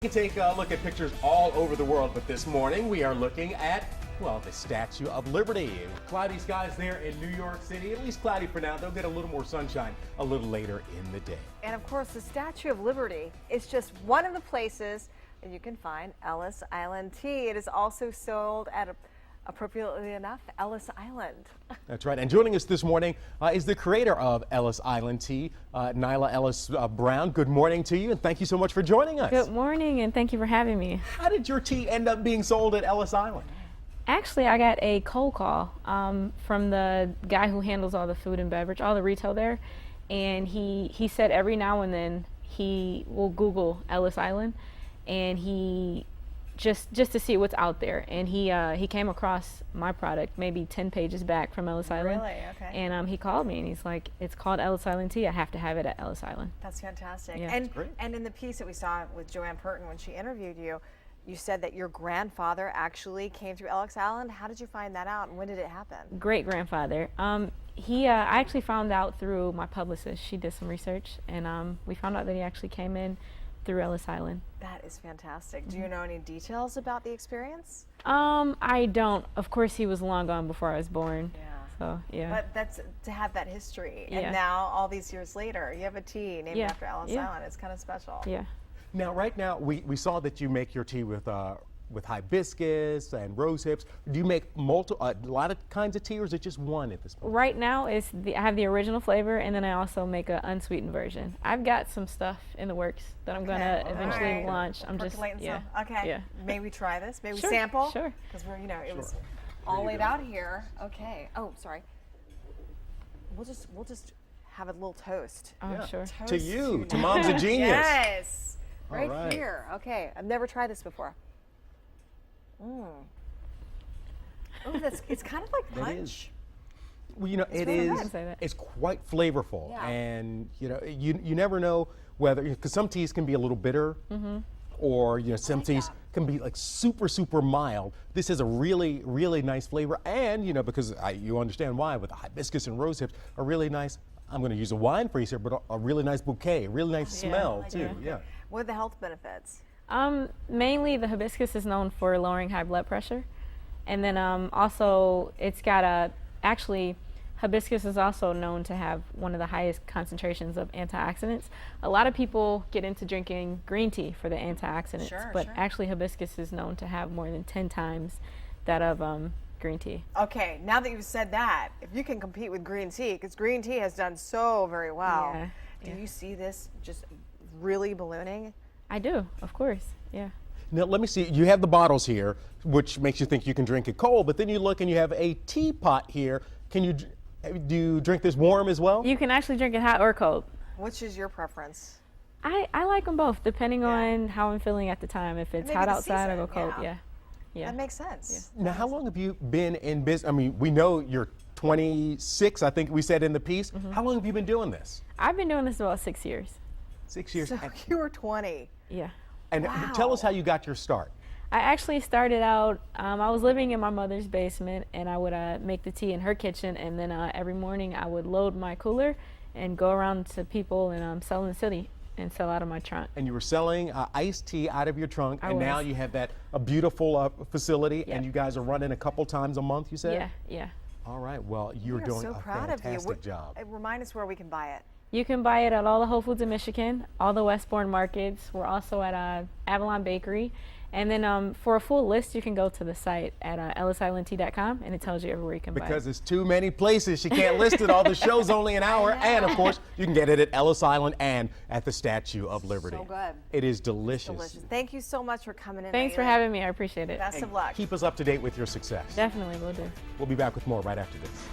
You can take a look at pictures all over the world, but this morning we are looking at, well, the Statue of Liberty. Cloudy skies there in New York City, at least cloudy for now. They'll get a little more sunshine a little later in the day. And of course, the Statue of Liberty is just one of the places that you can find Ellis Island Tea. It is also sold at appropriately enough, Ellis Island. That's right. And joining us this morning is the creator of Ellis Island Tea, Nyla Ellis Brown. Good morning to you, and thank you so much for joining us. Good morning, and thank you for having me. How did your tea end up being sold at Ellis Island? Actually, I got a cold call from the guy who handles all the food and beverage, all the retail there, and he said every now and then he will Google Ellis Island, and he just to see what's out there, and he came across my product maybe 10 pages back from Ellis Island. Really? Okay. And he called me and he's like, it's called Ellis Island Tea. I have to have it at Ellis Island. That's fantastic. Yeah. And in the piece that we saw with Joanne Purton when she interviewed you, you said that your grandfather actually came through Ellis Island. How did you find that out, and when did it happen? Great grandfather. I actually found out through my publicist. She did some research, and we found out that he actually came in through Ellis Island. That is fantastic. Do you know any details about the experience? I don't. Of course, he was long gone before I was born. Yeah. So, yeah. But that's to have that history, Yeah. and now all these years later, you have a tea named after Ellis Island. It's kind of special. Yeah. Now, right now, we saw that you make your tea with hibiscus and rose hips. Do you make a lot of kinds of tea, or is it just one at this point? Right now, I have the original flavor, and then I also make an unsweetened version. I've got some stuff in the works that I'm going to eventually launch. I'm just, Okay. Yeah. May we try this? May we Sure, sample? sure. Because we're, it was all laid out here. Okay. Oh, sorry. We'll just have a little toast. Oh, Yeah. sure. Toast To you, to Nyla. Mom's a Genius. Yes. All Right right. here. Okay. I've never tried this before. Oh, it's kind of like punch. Well, it really is. good. Say that. It's quite flavorful, Yeah. and you never know whether, because some teas can be a little bitter, or some teas can be like super mild. This has a really nice flavor, and because you understand why, with the hibiscus and rose hips, a really nice. I'm going to use a wine phrase here, but a really nice bouquet, a really nice smell too. Yeah. What are the health benefits? Mainly the hibiscus is known for lowering high blood pressure, and then also it's got hibiscus is also known to have one of the highest concentrations of antioxidants. A lot of people get into drinking green tea for the antioxidants, but actually hibiscus is known to have more than 10 times that of green tea. Okay, now that you've said that, if you can compete with green tea, because green tea has done so very well, do you see this just really ballooning? I do, of course, yeah. Now let me see. You have the bottles here, which makes you think you can drink it cold. But then you look and you have a teapot here. Do you drink this warm as well? You can actually drink it hot or cold. Which is your preference? I like them both, depending on how I'm feeling at the time. If it's hot outside, I go cold. Yeah. That makes sense. Now, how long have you been in business? I mean, we know you're 26, I think we said in the piece. How long have you been doing this? I've been doing this about 6 years. 6 years. So you were 20. Yeah. And tell us how you got your start. I actually started out, I was living in my mother's basement, and I would make the tea in her kitchen, and then every morning I would load my cooler and go around to people and sell in the city and sell out of my trunk. And you were selling iced tea out of your trunk, I and was. now you have a beautiful facility, and you guys are running a couple times a month, you said? Yeah. All right, well, you're doing so a proud fantastic of you. job. Remind us where we can buy it. You can buy it at all the Whole Foods in Michigan, all the Westbourne markets. We're also at Avalon Bakery. And then for a full list, you can go to the site at ellisislandtea.com, and it tells you everywhere you can buy it. Because there's too many places. She can't list it all. The show's only an hour. And, of course, you can get it at Ellis Island and at the Statue of Liberty. So good. It is delicious. Delicious. Thank you so much for coming in. Thanks for having me. I appreciate it. Best of luck. Keep us up to date with your success. Definitely will do. We'll be back with more right after this.